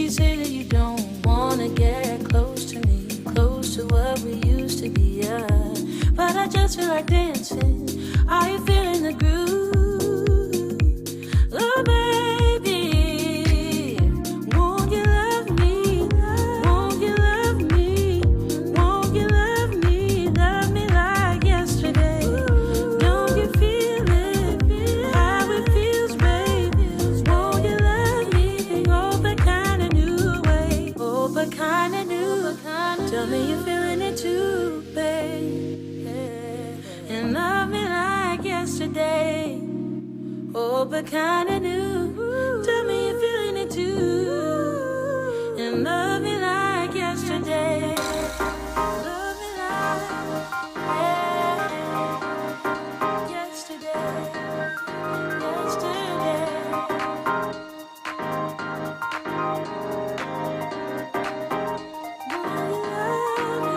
You say that you don't wanna get close to me, close to what we used to be, yeah. But I just feel like dancing. Are you feeling the groove? Oh, baby, won't you love me? Won't you love me? Won't you love me? Love me like yesterday. Don't you feel it? How it feels, baby. Won't you love me? Oh, but kinda new way. Oh, but kinda new. Tell me you're feeling it too, babe. And love me like yesterday. Oh, but kinda new. Tell me you're feeling it too. And love me like yesterday. Love me like yesterday. Yesterday. Will you love me?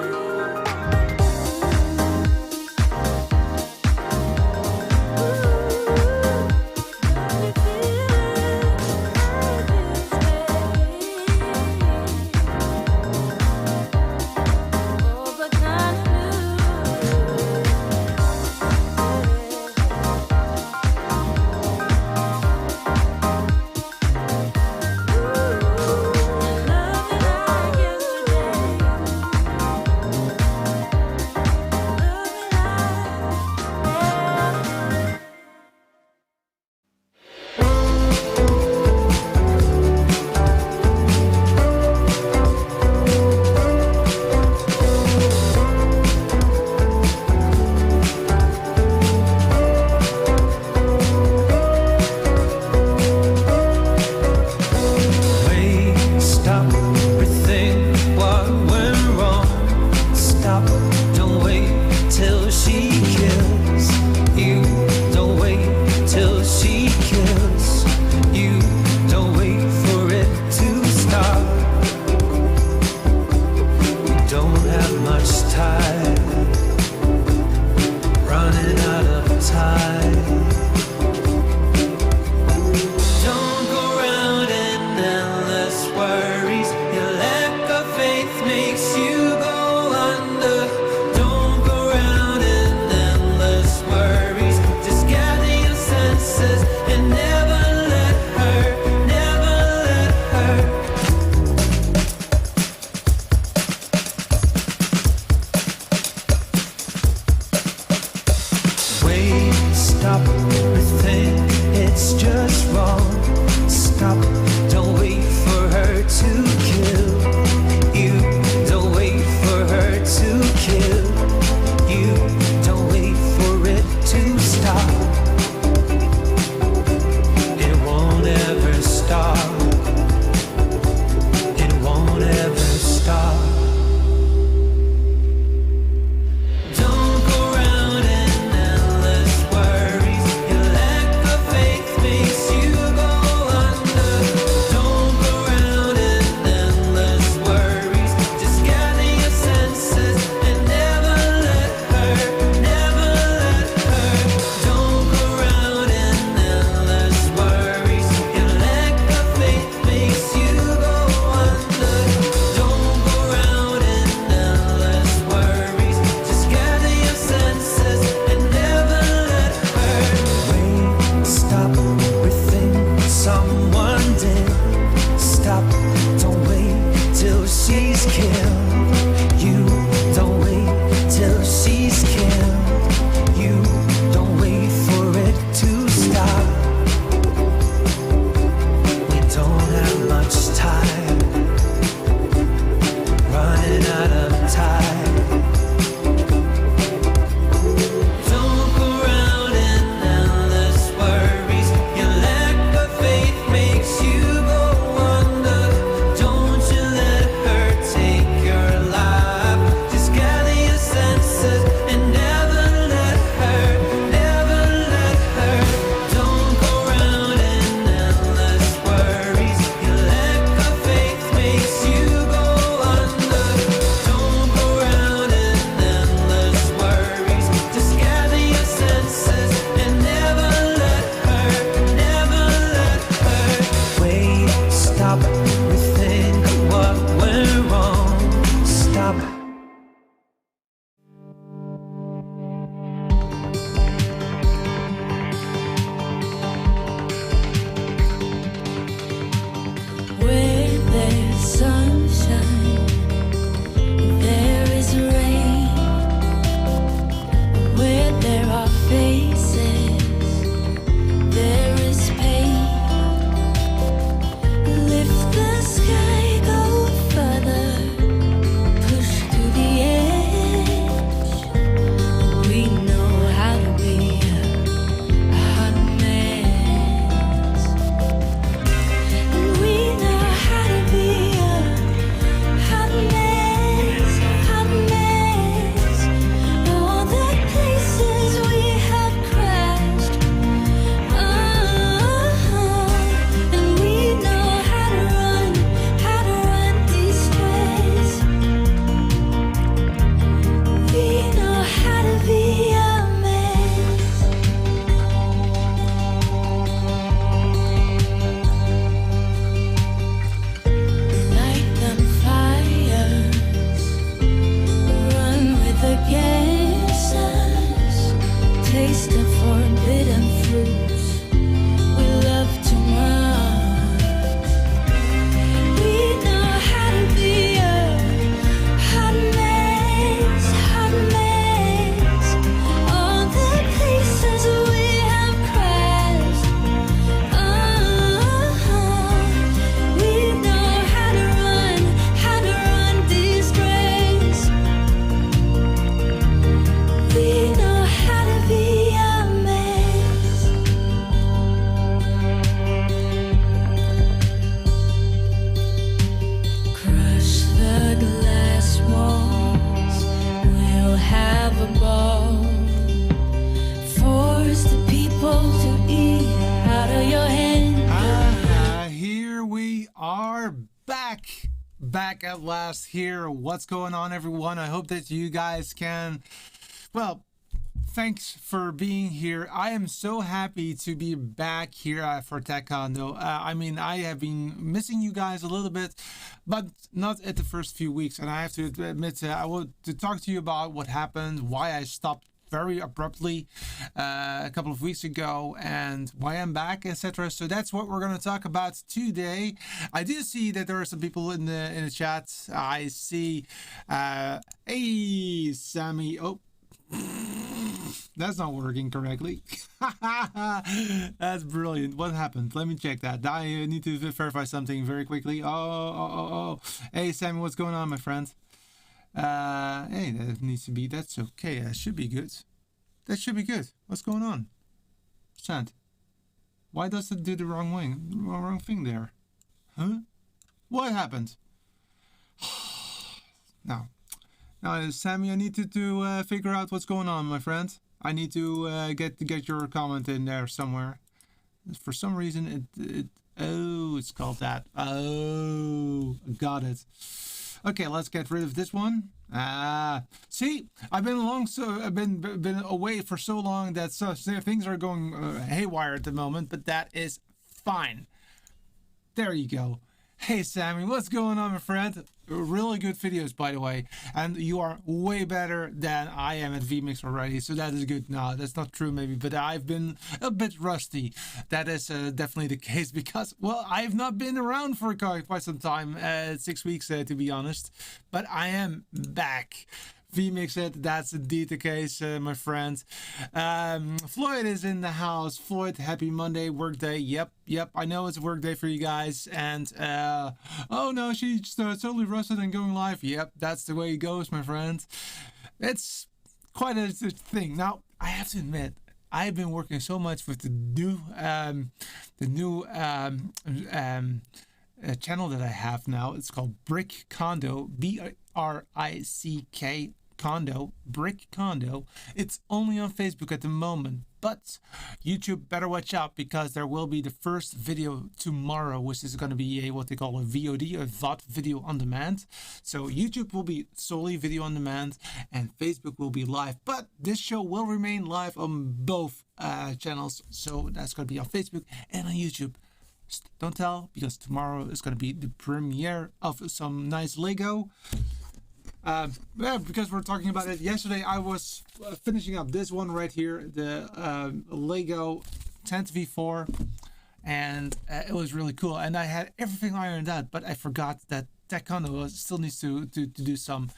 are back at last here. What's going on, everyone? I hope that you guys can, well, thanks for being here. I am so happy to be back here for Tech Condo. I mean, I have been missing you guys a little bit, but not at the first few weeks. And I have to admit, I want to talk to you about what happened, why I stopped very abruptly a couple of weeks ago, and why I'm back, etc. So that's what we're going to talk about today. I do see that there are some people in the chat. I see hey Sammy. Oh, that's not working correctly. That's brilliant. What happened? Let me check that. I need to verify something very quickly. Oh. Hey Sammy, what's going on, my friend? Hey, that needs to be, that's okay. That should be good. That should be good. What's going on? Chat. Why does it do the wrong thing there? Huh? What happened? Now, Sammy, I need to figure out what's going on, my friend. I need to get your comment in there somewhere. For some reason, it's called that. Oh, got it. Okay, let's get rid of this one. See, I've been away for so long that things are going haywire at the moment, but that is fine. There you go. Hey Sammy, what's going on, my friend? Really good videos, by the way, and you are way better than I am at vMix already, so that is good. No, that's not true maybe, but I've been a bit rusty. That is definitely the case because, well, I've not been around for quite some time, 6 weeks to be honest, but I am back. vMix it, that's indeed the case, my friend. Floyd is in the house. Floyd, happy Monday, work day. Yep, I know it's a work day for you guys. And oh no, she's totally rusted and going live. Yep, that's the way it goes, my friend. It's quite a thing. Now, I have to admit, I've been working so much with the new channel that I have now. It's called Brick Condo, BRICK Condo, Brick Condo. It's only on Facebook at the moment, but YouTube better watch out because there will be the first video tomorrow, which is going to be what they call a VOD, a VOD, video on demand. So YouTube will be solely video on demand and Facebook will be live, but this show will remain live on both channels. So that's going to be on Facebook and on YouTube. Don't tell, because tomorrow is going to be the premiere of some nice Lego. Yeah, because we're talking about it. Yesterday I was finishing up this one right here, the Lego Tent V4, and it was really cool. And I had everything ironed out, but I forgot that Tech Condo still needs to do some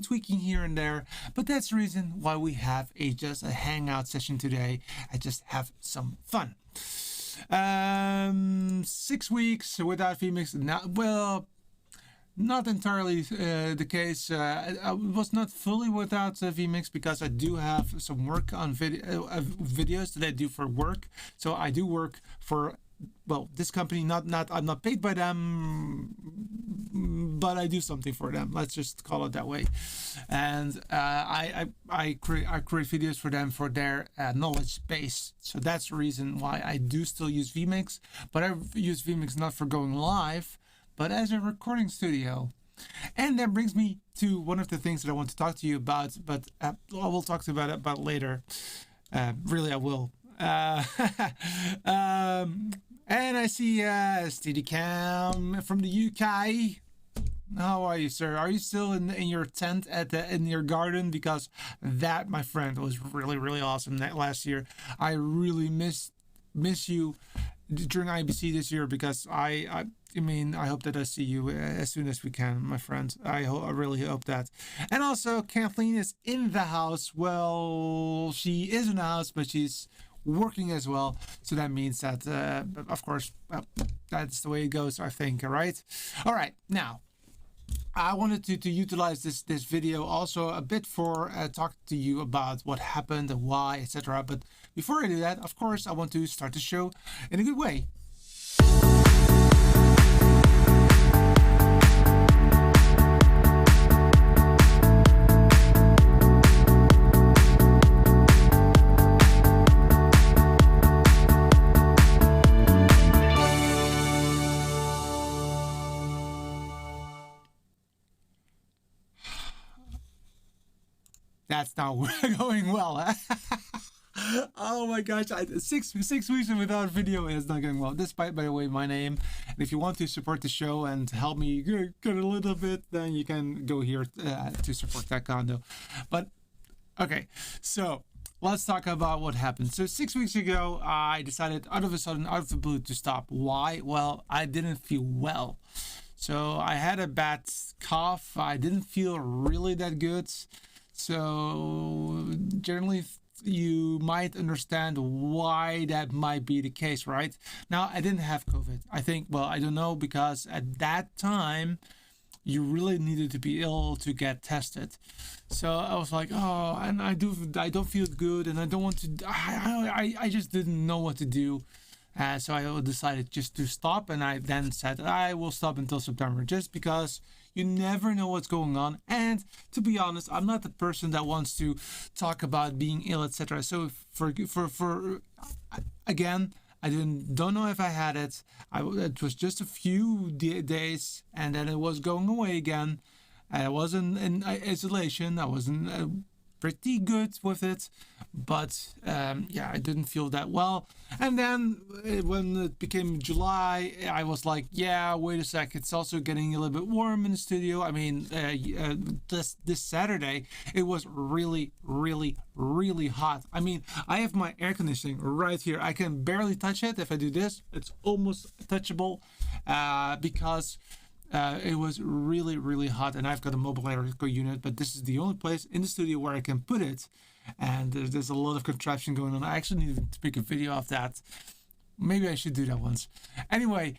tweaking here and there. But that's the reason why we have just a hangout session today. I just have some fun. 6 weeks without vMix. Now, well, not entirely the case. I was not fully without vMix because I do have some work on videos that I do for work. So I do work for, well, this company. I'm not paid by them, but I do something for them. Let's just call it that way. And I create videos for them for their knowledge base. So that's the reason why I do still use vMix, but I use vMix not for going live, but as a recording studio. And that brings me to one of the things that I want to talk to you about, but I will talk about later. Really, I will. And I see Steadicam from the UK. How are you, sir? Are you still in your tent in your garden? Because that, my friend, was really awesome that last year. I really miss you during IBC this year, because I mean, I hope that I see you as soon as we can, my friend. I really hope that. And also, Kathleen is in the house. Well, she is in the house, but she's working as well. So that means that, of course, that's the way it goes, I think. All right. Now, I wanted to utilize this video also a bit for talk to you about what happened and why, etc. But before I do that, of course, I want to start the show in a good way. That's not going well. Oh my gosh, 6 weeks without video is not going well. Despite, by the way, my name. And if you want to support the show and help me get a little bit, then you can go here to support Tech Condo. But okay, so let's talk about what happened. So 6 weeks ago, I decided out of a sudden, out of the blue, to stop. Why? Well, I didn't feel well. So I had a bad cough. I didn't feel really that good. So generally, you might understand why that might be the case, right? Now, I didn't have COVID. I think, well, I don't know, because at that time, you really needed to be ill to get tested. So I was like, oh, and I don't feel good, and I don't want to. I just didn't know what to do. So I decided just to stop, and I then said I will stop until September, just because you never know what's going on. And to be honest, I'm not the person that wants to talk about being ill, etc. So for again, I don't know if I had it. It was just a few days, and then it was going away again. I was in isolation. I wasn't pretty good with it, but yeah, I didn't feel that well. And then when it became July, I was like, yeah, wait a sec, it's also getting a little bit warm in the studio. I mean, this Saturday it was really, really, really hot. I mean, I have my air conditioning right here. I can barely touch it. If I do this, it's almost touchable, because it was really, really hot, and I've got a mobile electrical unit, but this is the only place in the studio where I can put it, and there's a lot of contraption going on. I actually need to make a video of that. Maybe I should do that once. Anyway,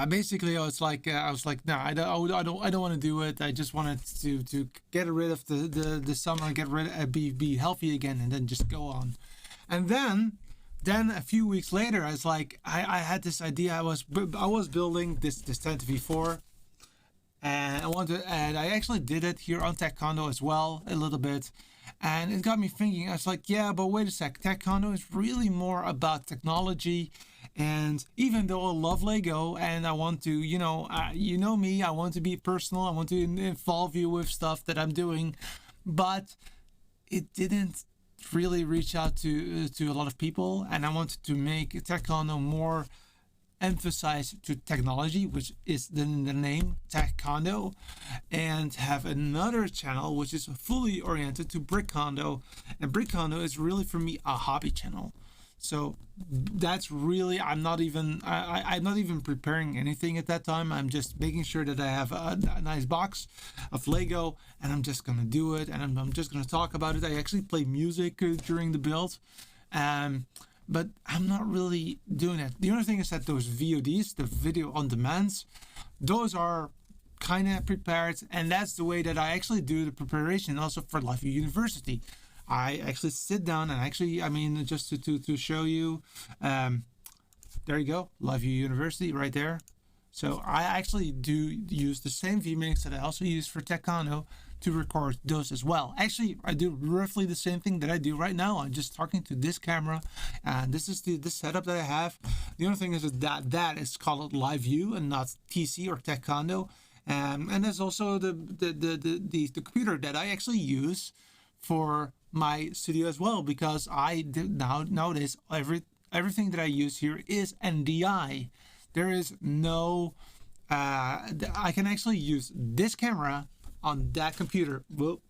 basically, I was like, no, I don't want to do it. I just wanted to get rid of the summer, be healthy again, and then just go on. And then a few weeks later, I was like, I had this idea. I was building this tent V4, and I actually did it here on Tech Condo as well a little bit, and it got me thinking. I was like, yeah, but wait a sec, Tech Condo is really more about technology, and even though I love Lego and I want to, you know me, I want to be personal, I want to involve you with stuff that I'm doing, but it didn't really reach out to a lot of people, and I wanted to make Tech Condo more emphasize to technology, which is the name Tech Condo, and have another channel which is fully oriented to Brick Condo, and Brick Condo is really for me a hobby channel. So that's really, I'm not even preparing anything at that time. I'm just making sure that I have a nice box of Lego, and I'm just gonna do it, and I'm just gonna talk about it. I actually play music during the build, but I'm not really doing it. The only thing is that those VODs, the video on demands, those are kind of prepared, and that's the way that I actually do the preparation also for LiveView University. I actually sit down and just to show you, there you go, LiveView University right there. So I actually do use the same vMix that I also use for Tech Condo to record those as well. Actually, I do roughly the same thing that I do right now. I'm just talking to this camera, and this is the setup that I have. The only thing is that is called LiveView and not TC or Tech Condo. And there's also the computer that I actually use for my studio as well, because nowadays everything that I use here is NDI. There is no I can actually use this camera on that computer. Whoa.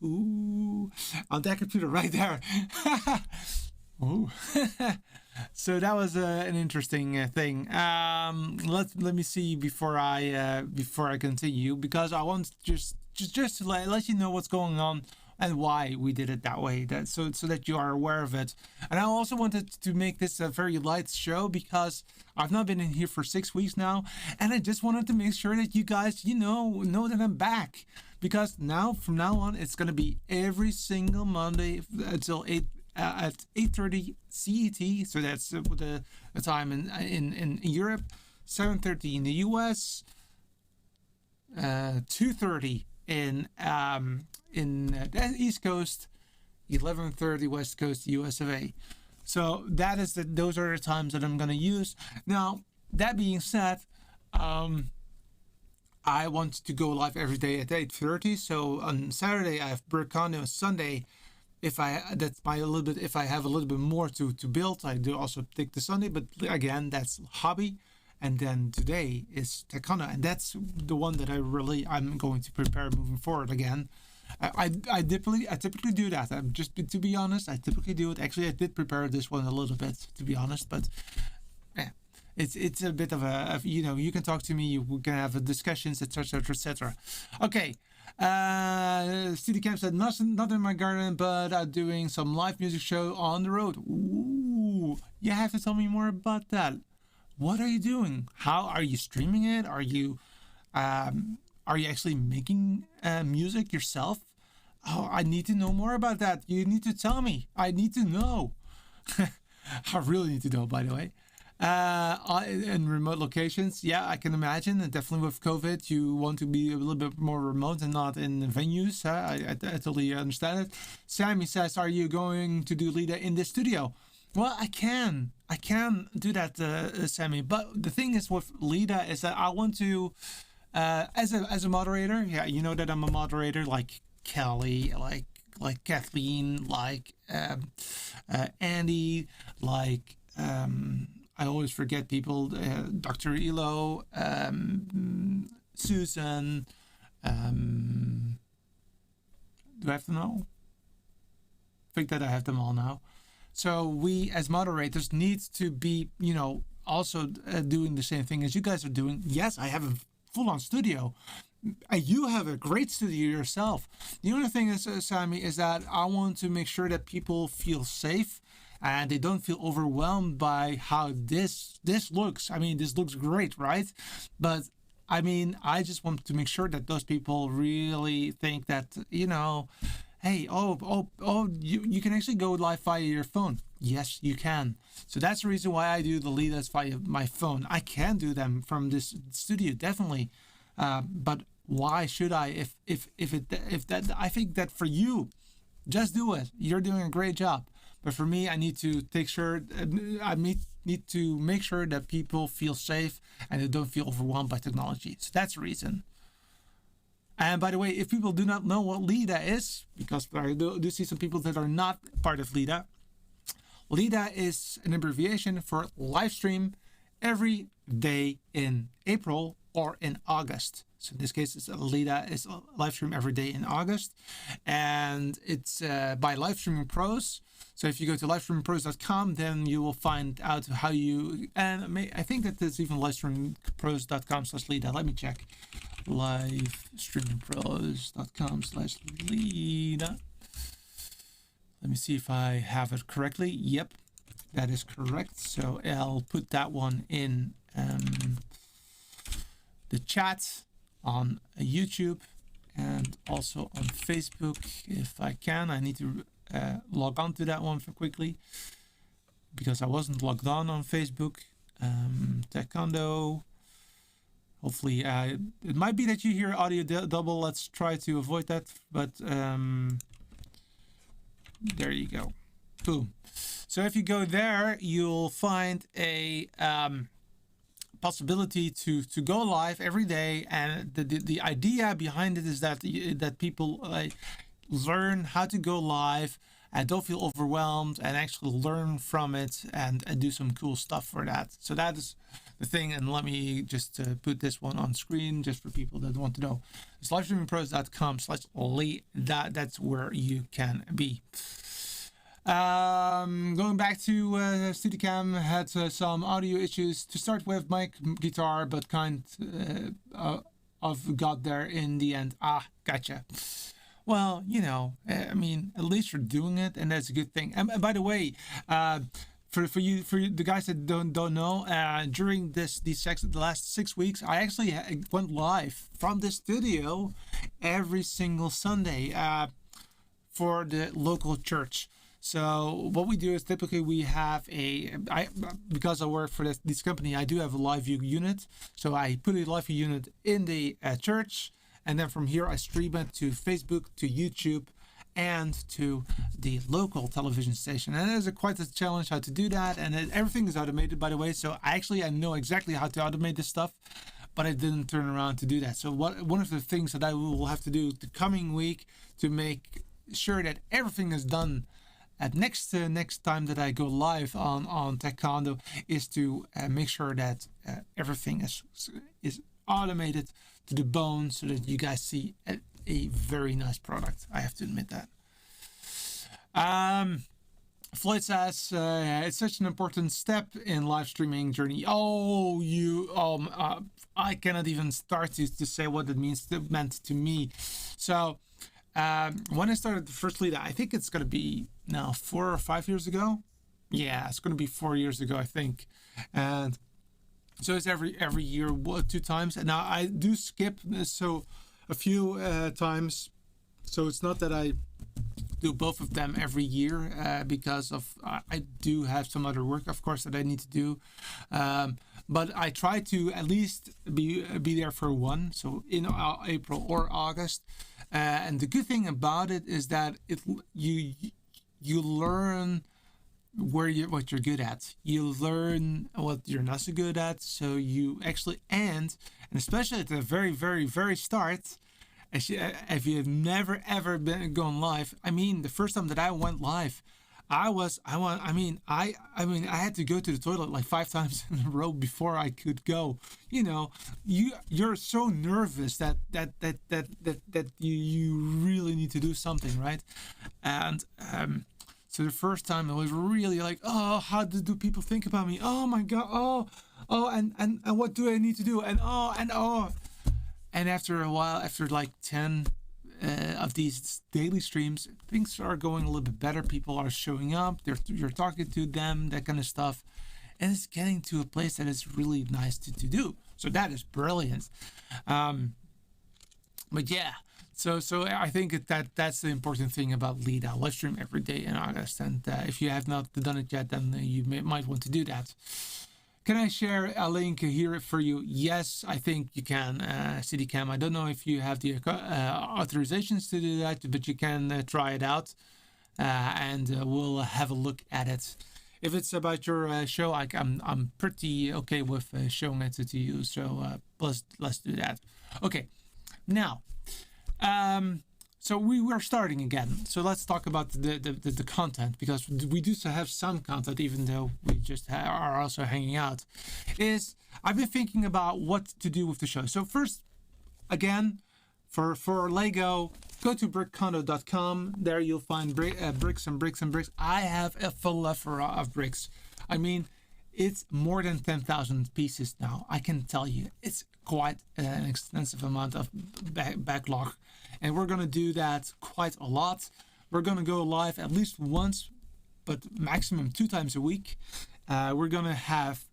Ooh, on that computer right there. Ooh. So that was an interesting thing. Let me see before I continue, because I want just to let you know what's going on and why we did it that way, so that you are aware of it. And I also wanted to make this a very light show, because I've not been in here for 6 weeks now, and I just wanted to make sure that you guys know that I'm back, because from now on it's going to be every single Monday until 8 at 8:30 CET, so that's the time in Europe, 7:30 in the US, 2:30 in the East Coast, 11:30 West Coast US of A. So those are the times that I'm going to use. Now, that being said, I want to go live every day at 8:30. So on Saturday I have Burkano. On Sunday, if I that's my a little bit. If I have a little bit more to build, I do also take the Sunday. But again, that's hobby. And then today is Taekwondo, and that's the one that I'm going to prepare moving forward again. I typically do that. I'm just to be honest, I typically do it. Actually, I did prepare this one a little bit to be honest, but yeah, it's a bit of you can talk to me, we can have discussions, etc., etc. Okay. City Camp said not in my garden, but doing some live music show on the road. Ooh, you have to tell me more about that. What are you doing? How are you streaming it? Are you actually making music yourself? Oh, I need to know more about that. You need to tell me. I need to know. I really need to know, by the way. In remote locations, yeah, I can imagine. And definitely with COVID, you want to be a little bit more remote and not in venues. I totally understand it. Sammy says, "Are you going to do Lida in the studio?" Well, I can do that, Sammy. But the thing is with Lida is that I want to, as a moderator. Yeah, you know that I'm a moderator, like Kelly, like Kathleen, like Andy, like I always forget people. Dr. Elo, Susan. Do I have them all? I think that I have them all now. So we as moderators need to be, also doing the same thing as you guys are doing. Yes, I have a full-on studio. You have a great studio yourself. The only thing is, Sammy, is that I want to make sure that people feel safe and they don't feel overwhelmed by how this looks. I mean, this looks great, right? But I mean, I just want to make sure that those people really think that, hey, you can actually go live via your phone. Yes, you can. So that's the reason why I do the Lidas via my phone. I can do them from this studio, definitely. But why should I? If that, I think that for you, just do it. You're doing a great job. But for me, I need to need to make sure that people feel safe and they don't feel overwhelmed by technology. So that's the reason. And by the way, if people do not know what Lida is, because I do see some people that are not part of Lida, Lida is an abbreviation for live stream every day in April or in August. So in this case, Lida is a live stream every day in August. And it's by Live Streaming Pros. So if you go to livestreamingpros.com, then you will find out how you, and I think that there's even livestreamingpros.com/Lida. Let me check. livestreamingpros.com/Lida. Let me see if I have it correctly. Yep, that is correct. So I'll put that one in the chat on YouTube and also on Facebook if I can. I need to log on to that one for quickly because I wasn't logged on Facebook. Taekwondo. Hopefully, it might be that you hear audio double. Let's try to avoid that. But there you go. Boom. So if you go there, you'll find a possibility to go live every day. And the idea behind it is that people learn how to go live and don't feel overwhelmed and actually learn from it and do some cool stuff for that. So that is the thing. And let me just put this one on screen just for people that want to know. It's livestreamingpros.com/Lida. That's where you can be. Going back to Steadicam, had some audio issues to start with. Mic, guitar, but kind of got there in the end. Gotcha. Well, I mean, at least you're doing it, and that's a good thing. And by the way, for the guys that don't know, during the last 6 weeks, I actually went live from the studio every single Sunday for the local church. So what we do is typically we have because I work for this company, I do have a live view unit. So I put a live view unit in the church. And then from here, I stream it to Facebook, to YouTube, and to the local television station. And it is quite a challenge how to do that. And everything is automated, by the way. So I know exactly how to automate this stuff. but I didn't turn around to do that. So one of the things that I will have to do the coming week to make sure that everything is done at next time that I go live on Taekwondo is to make sure that everything is automated to the bone, so that you guys see a very nice product. I have to admit that. Floyd says it's such an important step in live streaming journey. I cannot even start to say what it meant to me. So when I started the first lead, I think it's gonna be now 4 or 5 years ago. Yeah, it's gonna be 4 years ago, I think. And so it's every year, 2 times. And now I do skip so a few times. So it's not that I do both of them every year because of I do have some other work, of course, that I need to do. But I try to at least be there for one, so in April or August. And the good thing about it is that you learn what you're good at. You learn what you're not so good at. So you actually and especially at the very, very, very start. If you have never ever gone live, I mean, the first time that I went live, I had to go to the toilet like 5 times in a row before I could go. You know, you're so nervous that you really need to do something, right? And so the first time it was really like, oh, how do people think about me? Oh my God, and what do I need to do? And after a while, after like 10 of these daily streams, things are going a little bit better. People are showing up. You're talking to them, that kind of stuff. And it's getting to a place that is really nice to do. So that is brilliant. But yeah, so I think that's the important thing about Lead Out. Live stream every day in August. And if you have not done it yet, then you might want to do that. Can I share a link here for you? Yes, I think you can, CityCam. I don't know if you have the authorizations to do that, but you can try it out, and we'll have a look at it. If it's about your show, I'm pretty okay with showing it to you. So let's do that. Okay, now. So we were starting again. So let's talk about the content, because we do have some content, even though we just are also hanging out. I've been thinking about what to do with the show. So first, again, for Lego, go to brickcondo.com. There you'll find bricks and bricks and bricks. I have a full plethora of bricks. I mean, it's more than 10,000 pieces now. I can tell you, it's quite an extensive amount of backlog. And we're going to do that quite a lot. We're going to go live at least once, but maximum 2 times a week. We're going to have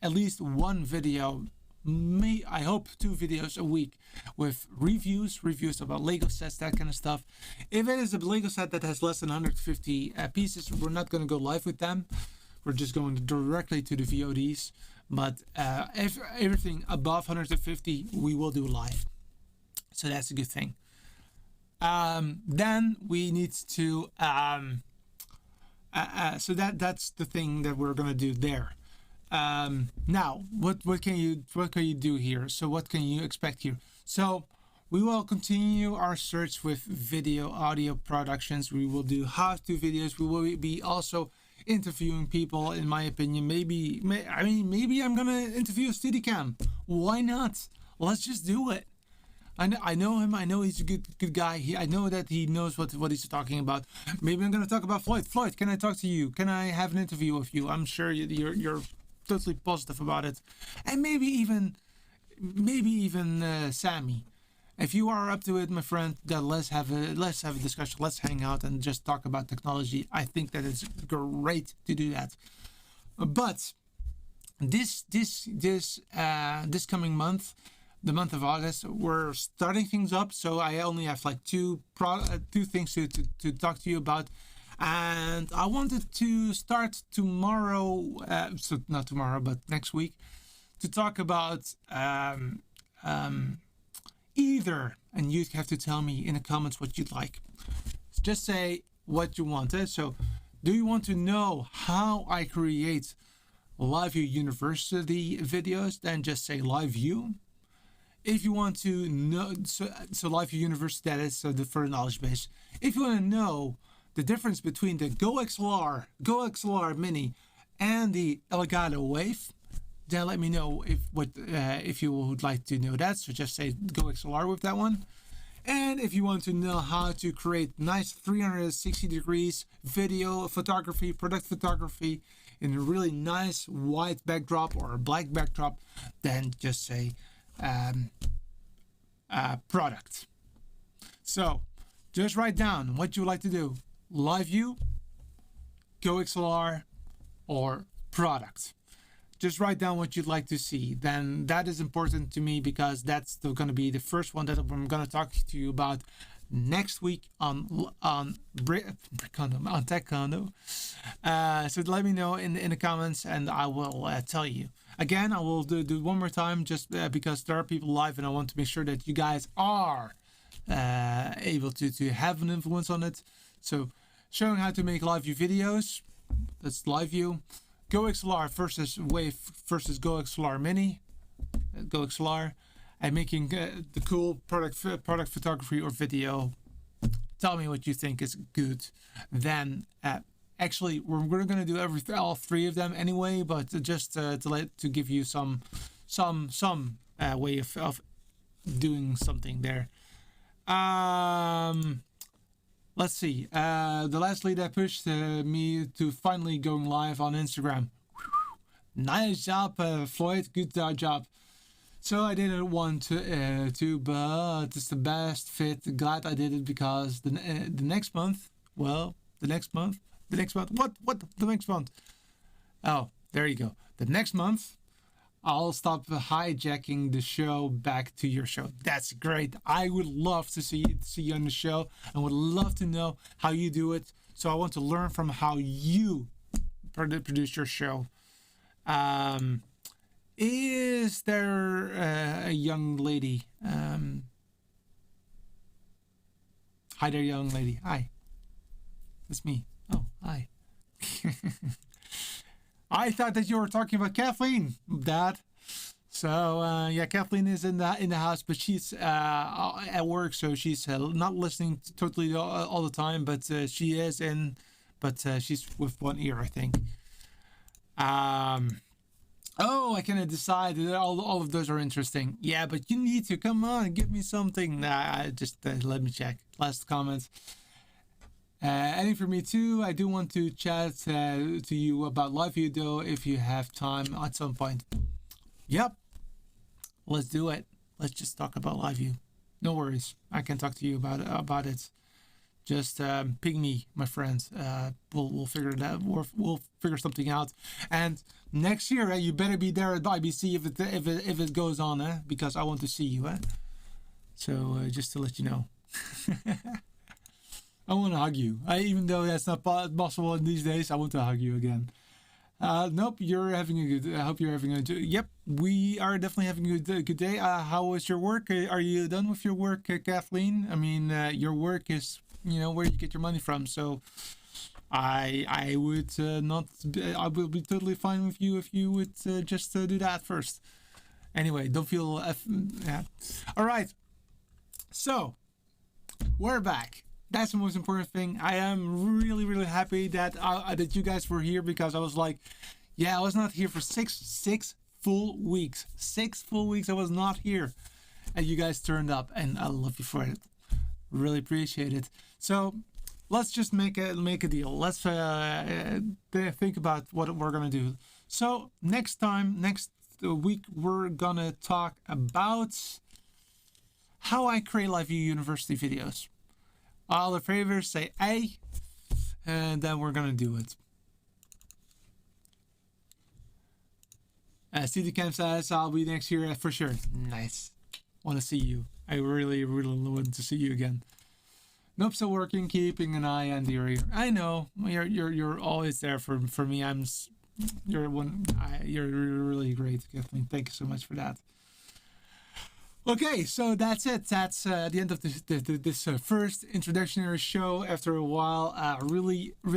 at least one video, I hope 2 videos a week with reviews about Lego sets, that kind of stuff. If it is a Lego set that has less than 150 pieces, we're not going to go live with them. We're just going directly to the VODs. But if everything above 150, we will do live. So that's a good thing. Then we need to so that's the thing that we're gonna do there. Now what can you do here? So what can you expect here? So we will continue our search with video audio productions. We will do how-to videos. We will be also interviewing people, in my opinion. Maybe I'm gonna interview Steadicam. Why not? Let's just do it. I know him. I know he's a good guy. I know that he knows what he's talking about. Maybe I'm gonna talk about Floyd. Floyd, can I talk to you? Can I have an interview with you? I'm sure you're totally positive about it. And maybe even Sammy. If you are up to it, my friend, then let's have a discussion. Let's hang out and just talk about technology. I think that it's great to do that. But this coming month, the month of August, we're starting things up. So I only have like two things to talk to you about. And I wanted to start tomorrow, so not tomorrow, but next week, to talk about either, and you have to tell me in the comments what you'd like. Just say what you want. So do you want to know how I create LiveView University videos? Then just say LiveView. if you want to know, so LiveView University, that is for the knowledge base. If you want to know the difference between the Go XLR Mini and the Elgato Wave, then let me know if you would like to know that. So just say Go XLR with that one. And if you want to know how to create nice 360 degrees video photography, product photography in a really nice white backdrop or a black backdrop, then just say product. So just write down what you would like to do: LiveView, Go XLR, or product. Just write down what you'd like to see. Then that is important to me because that's going to be the first one that I'm going to talk to you about next week on Tech Condo. So let me know in the comments and I will tell you. Again, I will do one more time just because there are people live and I want to make sure that you guys are able to have an influence on it. So showing how to make LiveView videos. That's LiveView. Go XLR versus Wave versus Go XLR Mini. Go XLR. And making the cool product photography or video. Tell me what you think is good. Then actually we're going to do all three of them anyway, but just to give you some way of doing something there. Let's see. The last lead that pushed me to finally going live on Instagram. Nice job, Floyd. Good job. So I didn't want to, but it's the best fit. Glad I did it because the next month. Well, the next month. What? The next month? Oh, there you go. The next month, I'll stop hijacking the show back to your show. That's great. I would love to see you on the show and would love to know how you do it. So I want to learn from how you produce your show. Is there a young lady? Hi there, young lady. Hi. It's me. Oh, hi. I thought that you were talking about Kathleen, Dad. So yeah, Kathleen is in the house, but she's at work, so she's not listening totally all the time. But she is in, but she's with one ear, I think. Oh, I cannot decide. All of those are interesting. Yeah, but you need to come on, give me something. Just let me check. Last comment. Any for me too. I do want to chat to you about LiveView though, if you have time at some point. Yep. Let's do it. Let's just talk about LiveView. No worries. I can talk to you about it. Just ping me, my friends. We'll figure it out. We'll figure something out. And next year, you better be there at IBC if it goes on, because I want to see you. So just to let you know. I want to hug you. Even though that's not possible in these days, I want to hug you again. Nope, you're having a good. I hope you're having a good. Yep, we are definitely having a good day. How was your work? Are you done with your work, Kathleen? I mean, your work is, where you get your money from. So, I would not. I will be totally fine with you if you would just do that first. Anyway, don't feel. Yeah. All right. So, we're back. That's the most important thing. I am really, really happy that that you guys were here, because I was like, yeah, I was not here for six full weeks. 6 full weeks I was not here, and you guys turned up, and I love you for it. Really appreciate it. So let's just make a deal. Let's think about what we're gonna do. So next week we're gonna talk about how I create LiveView University videos. All the favors say A, and then we're gonna do it. CD Camp says I'll be next year for sure. Nice. Want to see you. I really, really want to see you again. Nope, still working, keeping an eye on the ear. I know you're always there for me. You're really great, Kathleen. Thank you so much for that. Okay, so that's it. That's the end of this first introductory show after a while.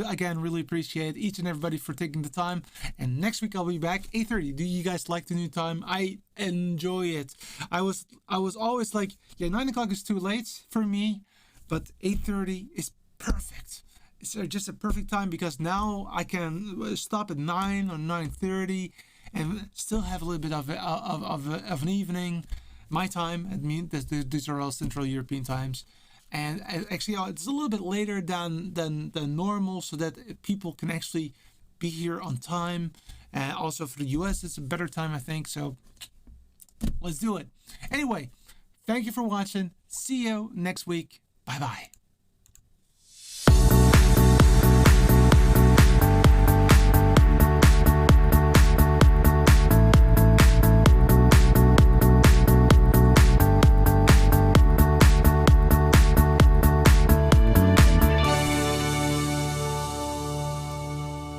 Again, really appreciate each and everybody for taking the time. And next week I'll be back 8:30. Do you guys like the new time? I enjoy it. I was always like, yeah, 9 o'clock is too late for me, but 8:30 is perfect. It's just a perfect time because now I can stop at 9 or 9:30 and still have a little bit of an evening. My time, I mean, these are all Central European times, and actually it's a little bit later than normal, so that people can actually be here on time. And also for the US, it's a better time, I think. So let's do it. Anyway, thank you for watching. See you next week. Bye bye.